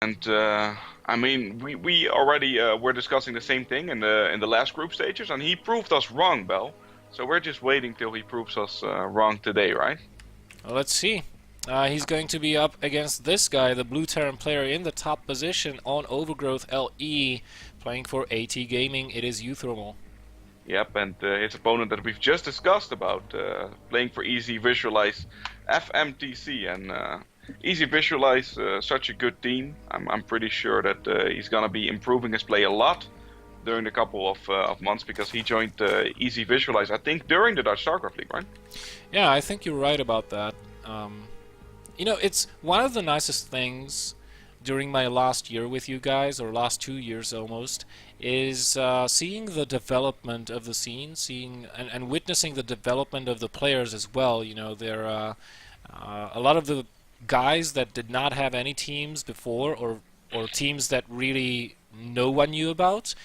And I mean, we already were discussing the same thing in the last group stages, and he proved us wrong, Bell. So we're just waiting till he proves us wrong today, right? Well, let's see. He's going to be up against this guy, the Blue Terran player in the top position on Overgrowth LE, playing for AT Gaming. It is uThermal. Yep, and his opponent that we've just discussed about, playing for Easy Visualize fmtc, and Easy Visualize, such a good team. I'm pretty sure that he's gonna be improving his play a lot during the couple of months, because he joined Easy Visualize, I think, during the Dutch StarCraft League, right? Yeah, I think you're right about that. You know, it's one of the nicest things during my last year with you guys, or last 2 years almost, is seeing the development of the scene, seeing and witnessing the development of the players as well. You know, there are a lot of the guys that did not have any teams before, or teams that really no one knew about,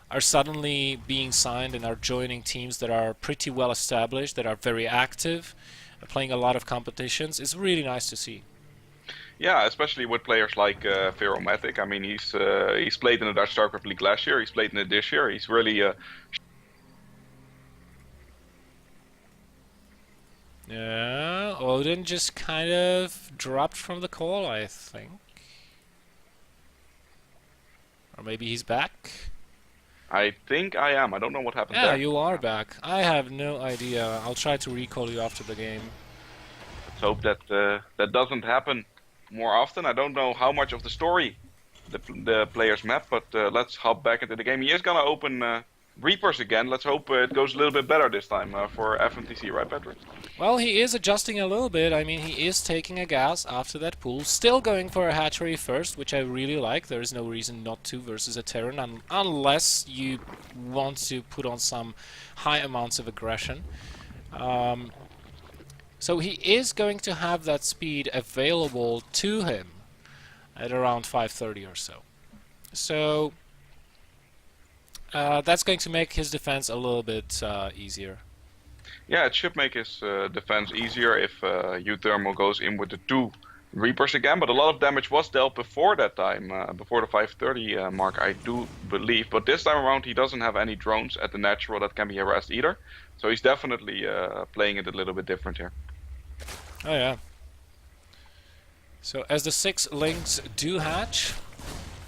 are suddenly being signed and are joining teams that are pretty well established, that are very active, playing a lot of competitions. It's really nice to see. Yeah, especially with players like Ferromatic. I mean, he's played in the Dutch StarCraft League last year. He's played in it this year. He's really Yeah, Odin just kind of dropped from the call, I think. Or maybe he's back. I think I am. I don't know what happened Yeah, there. you are back. I have no idea. I'll try to recall you after the game. Let's hope that that doesn't happen more often. I don't know how much of the story the players map, but let's hop back into the game. He is gonna open Reapers again. Let's hope it goes a little bit better this time for FMTC, right, Patrick? Well, he is adjusting a little bit. I mean, he is taking a gas after that pool. Still going for a hatchery first, which I really like. There is no reason not to versus a Terran, unless you want to put on some high amounts of aggression. So he is going to have that speed available to him at around 5:30 or so. So that's going to make his defense a little bit easier. Yeah, it should make his defense easier if uThermal goes in with the 2 Reapers again, but a lot of damage was dealt before that time, before the 5:30 mark, I do believe. But this time around he doesn't have any drones at the natural that can be harassed either, so he's definitely playing it a little bit different here. Oh yeah. So as the 6 links do hatch,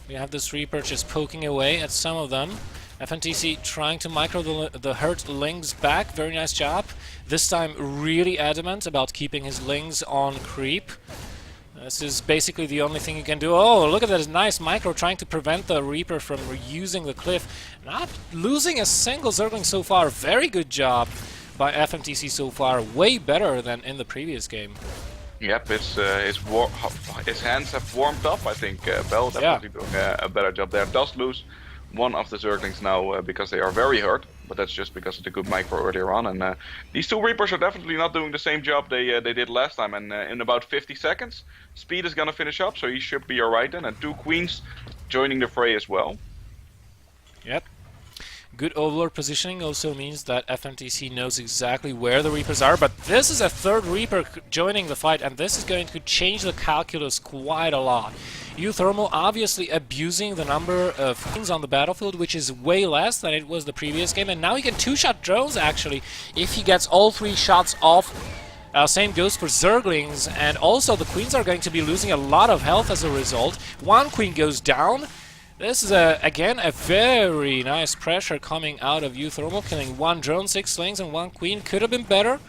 we have this Reaper just poking away at some of them. FNTC trying to micro the hurt Lings back. Very nice job. This time really adamant about keeping his Lings on creep. This is basically the only thing you can do. Oh, look at that nice micro trying to prevent the Reaper from using the cliff. Not losing a single Zergling so far. Very good job by FMTC so far. Way better than in the previous game. Yep, his hands have warmed up. I think Bell definitely doing a better job there. Does lose one of the Zerglings now because they are very hurt, but that's just because of the good micro earlier on. And these 2 Reapers are definitely not doing the same job they did last time. And in about 50 seconds, Speed is gonna finish up, so he should be alright then. And 2 Queens joining the fray as well. Yep. Good overlord positioning also means that FMTC knows exactly where the Reapers are, but this is a 3rd Reaper joining the fight, and this is going to change the calculus quite a lot. uThermal obviously abusing the number of Queens on the battlefield, which is way less than it was the previous game, and now he can 2-shot drones actually if he gets all 3 shots off. Same goes for Zerglings, and also the Queens are going to be losing a lot of health as a result. 1 Queen goes down. This is again a very nice pressure coming out of uThermal, killing 1 drone, 6 slings, and 1 Queen. Could have been better,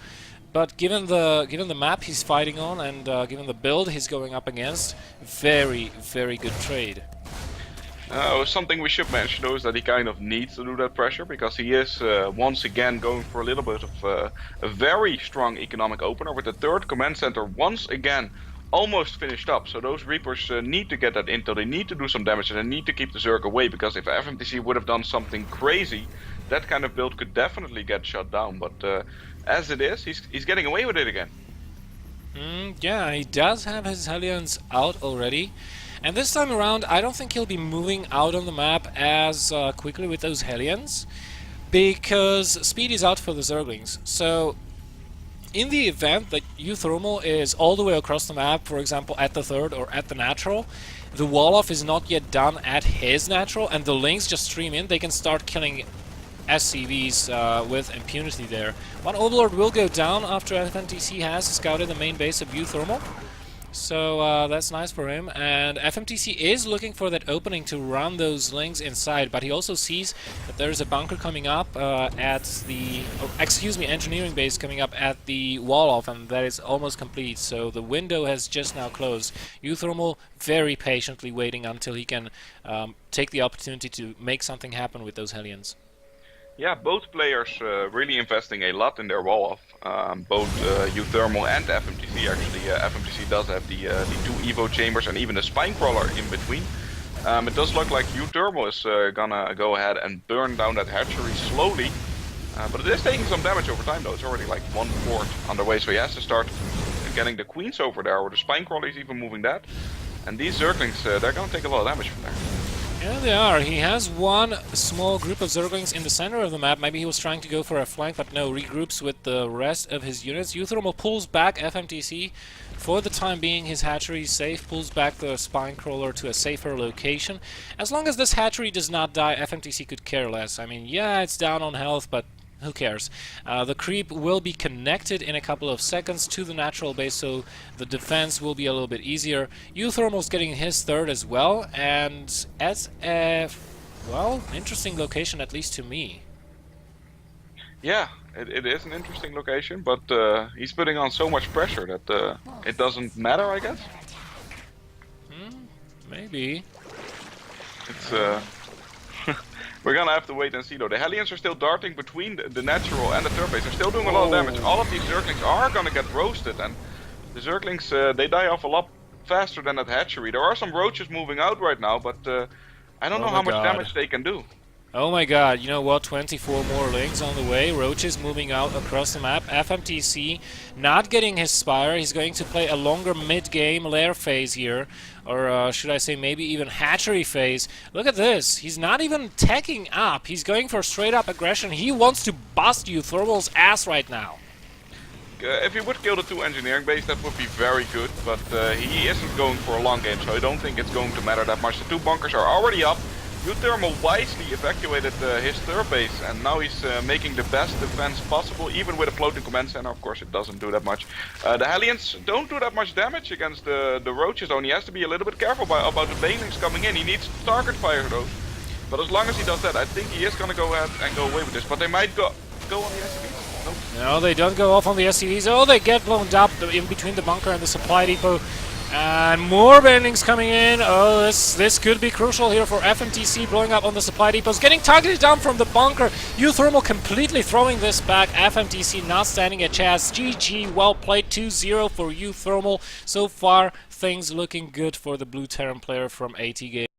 but given the map he's fighting on and given the build he's going up against, very good trade. Something we should mention though is that he kind of needs to do that pressure, because he is once again going for a little bit of a very strong economic opener with the 3rd command center once again almost finished up. So those Reapers need to get that intel, they need to do some damage, and they need to keep the Zerg away, because if FMTC would have done something crazy, that kind of build could definitely get shut down. But as it is, he's getting away with it again. Yeah, he does have his Hellions out already. And this time around, I don't think he'll be moving out on the map as quickly with those Hellions, because speed is out for the Zerglings. So in the event that uThermal is all the way across the map, for example at the 3rd or at the natural, the wall-off is not yet done at his natural, and the Lynx just stream in, they can start killing SCVs with impunity there. One Overlord will go down after FMTC has scouted the main base of uThermal. So that's nice for him, and FMTC is looking for that opening to run those Lynx inside, but he also sees that there's a bunker coming up at the, engineering base coming up at the wall-off, and that is almost complete, so the window has just now closed. uThermal very patiently waiting until he can take the opportunity to make something happen with those Hellions. Yeah, both players really investing a lot in their wall-off. Both uThermal and FMTC actually. FMTC does have the 2 Evo chambers and even a spine crawler in between. It does look like uThermal is gonna go ahead and burn down that hatchery slowly. But it is taking some damage over time though. It's already like 1/4 on the way, so he has to start getting the queens over there, or the spine crawler is even moving that. And these Zerglings, they're gonna take a lot of damage from there. Yeah, they are. He has one small group of Zerglings in the center of the map. Maybe he was trying to go for a flank, but no, regroups with the rest of his units. uThermal pulls back FMTC. For the time being, his hatchery is safe, pulls back the spine crawler to a safer location. As long as this hatchery does not die, FMTC could care less. I mean, yeah, it's down on health, but who cares? The creep will be connected in a couple of seconds to the natural base, so the defense will be a little bit easier. uThermal's getting his third as well, and at a, well, interesting location, at least to me. Yeah, it is an interesting location, but he's putting on so much pressure that it doesn't matter, I guess. Maybe. It's we're gonna have to wait and see though. The Hellions are still darting between the natural and the third base. They're still doing a lot of damage. All of these Zerglings are gonna get roasted, and the Zerglings, they die off a lot faster than that hatchery. There are some roaches moving out right now, but I don't know how much damage they can do. Oh my god, you know what, 24 more Lynx on the way, roaches moving out across the map, FMTC not getting his Spire, he's going to play a longer mid-game lair phase here, or should I say maybe even hatchery phase. Look at this, he's not even teching up, he's going for straight up aggression, he wants to bust uThermal's ass right now. If he would kill the 2 engineering base, that would be very good, but he isn't going for a long game, so I don't think it's going to matter that much. The 2 bunkers are already up. uThermal wisely evacuated his third base, and now he's making the best defense possible, even with a floating command center. Of course, it doesn't do that much. The Hellions don't do that much damage against the roaches, only he has to be a little bit careful about the banelings coming in. He needs to target fire those. But as long as he does that, I think he is going to go ahead and go away with this. But they might go on the SCVs. Nope. No, they don't go off on the SCVs. Oh, they get blown up in between the bunker and the supply depot. And more bendings coming in. Oh, this could be crucial here for FMTC, blowing up on the supply depots, getting targeted down from the bunker. uThermal completely throwing this back. FMTC not standing a chance. GG, well played. 2-0 for uThermal. So far, things looking good for the Blue Terran player from AT Game.